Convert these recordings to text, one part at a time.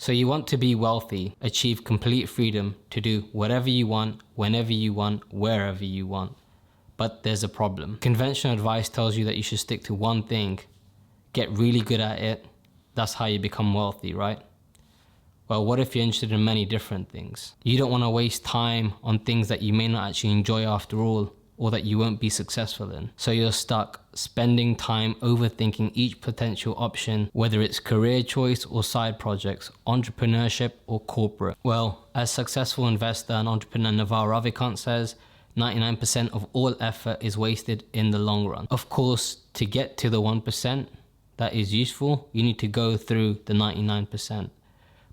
So you want to be wealthy, achieve complete freedom to do whatever you want, whenever you want, wherever you want. But there's a problem. Conventional advice tells you that you should stick to one thing, get really good at it. That's how you become wealthy, right? Well, what if you're interested in many different things? You don't want to waste time on things that you may not actually enjoy after all, or that you won't be successful in. So you're stuck spending time overthinking each potential option, whether it's career choice or side projects, entrepreneurship or corporate. Well, as successful investor and entrepreneur Naval Ravikant says, 99% of all effort is wasted in the long run. Of course, to get to the 1% that is useful, you need to go through the 99%.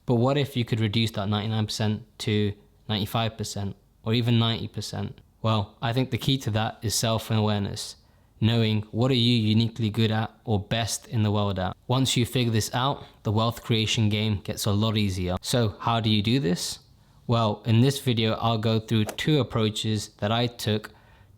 But what if you could reduce that 99% to 95% or even 90%? Well, I think the key to that is self-awareness, knowing what are you uniquely good at or best in the world at. Once you figure this out, the wealth creation game gets a lot easier. So how do you do this? Well, in this video, I'll go through 2 approaches that I took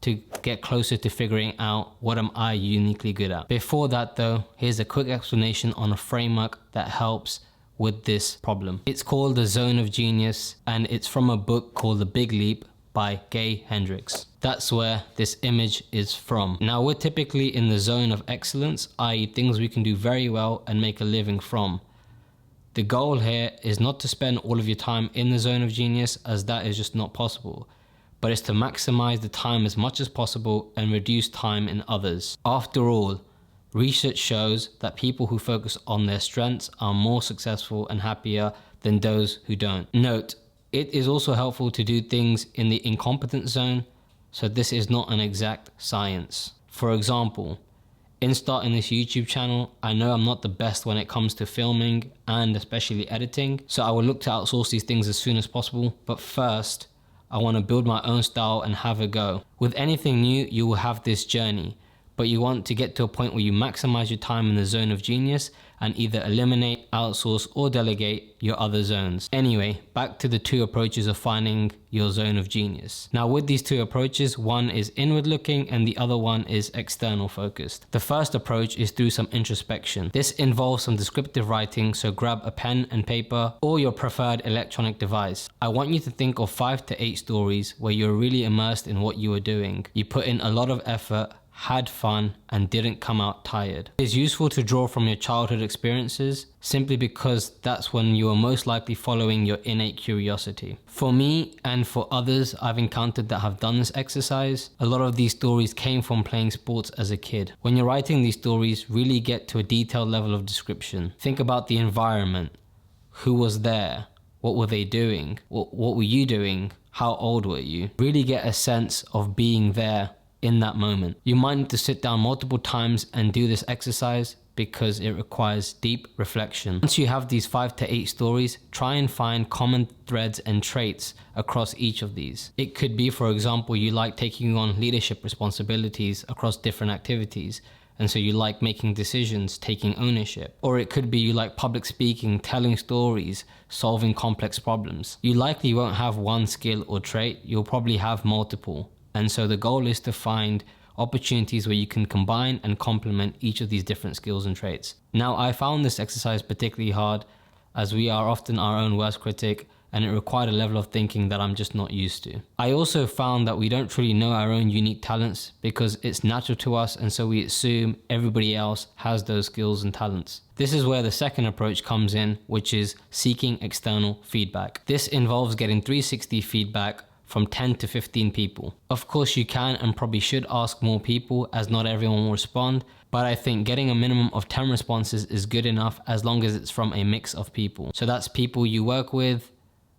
to get closer to figuring out what am I uniquely good at. Before that though, here's a quick explanation on a framework that helps with this problem. It's called the Zone of Genius, and it's from a book called The Big Leap by Gay Hendricks. That's where this image is from. Now, we're typically in the zone of excellence, i.e. things we can do very well and make a living from. The goal here is not to spend all of your time in the zone of genius, as that is just not possible, but it's to maximize the time as much as possible and reduce time in others. After all, research shows that people who focus on their strengths are more successful and happier than those who don't. Note, it is also helpful to do things in the incompetent zone, so this is not an exact science. For example, in starting this YouTube channel, I know I'm not the best when it comes to filming and especially editing, so I will look to outsource these things as soon as possible, but first, I want to build my own style and have a go. With anything new, you will have this journey, but you want to get to a point where you maximize your time in the zone of genius and either eliminate, outsource, or delegate your other zones. Anyway, back to the 2 approaches of finding your zone of genius. Now with these 2 approaches, one is inward looking and the other one is external focused. The first approach is through some introspection. This involves some descriptive writing, so grab a pen and paper or your preferred electronic device. I want you to think of 5 to 8 stories where you're really immersed in what you are doing. You put in a lot of effort, had fun, and didn't come out tired. It's useful to draw from your childhood experiences simply because that's when you are most likely following your innate curiosity. For me and for others I've encountered that have done this exercise, a lot of these stories came from playing sports as a kid. When you're writing these stories, really get to a detailed level of description. Think about the environment. Who was there? What were they doing? What were you doing? How old were you? Really get a sense of being there in that moment. You might need to sit down multiple times and do this exercise because it requires deep reflection. Once you have these 5 to 8 stories, try and find common threads and traits across each of these. It could be, for example, you like taking on leadership responsibilities across different activities, and so you like making decisions, taking ownership. Or it could be you like public speaking, telling stories, solving complex problems. You likely won't have one skill or trait, you'll probably have multiple. And so the goal is to find opportunities where you can combine and complement each of these different skills and traits. Now, I found this exercise particularly hard as we are often our own worst critic, and it required a level of thinking that I'm just not used to. I also found that we don't truly know our own unique talents because it's natural to us, and so we assume everybody else has those skills and talents. This is where the second approach comes in, which is seeking external feedback. This involves getting 360 feedback from 10 to 15 people. Of course, you can and probably should ask more people, as not everyone will respond, but I think getting a minimum of 10 responses is good enough as long as it's from a mix of people. So that's people you work with,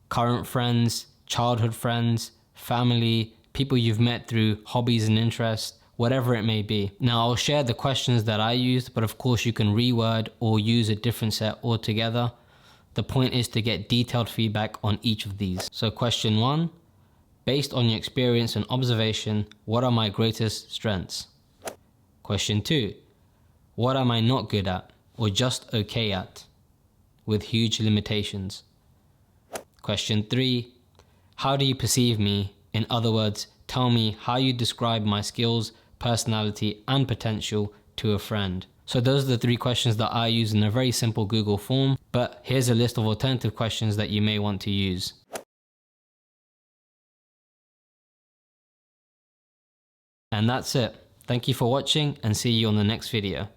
current friends, childhood friends, family, people you've met through hobbies and interests, whatever it may be. Now, I'll share the questions that I used, but of course you can reword or use a different set altogether. The point is to get detailed feedback on each of these. So question 1, based on your experience and observation, what are my greatest strengths? Question 2, what am I not good at or just okay at, with huge limitations? Question 3, how do you perceive me? In other words, tell me how you describe my skills, personality, and potential to a friend. So those are the 3 questions that I use in a very simple Google form, but here's a list of alternative questions that you may want to use. And that's it. Thank you for watching and see you on the next video.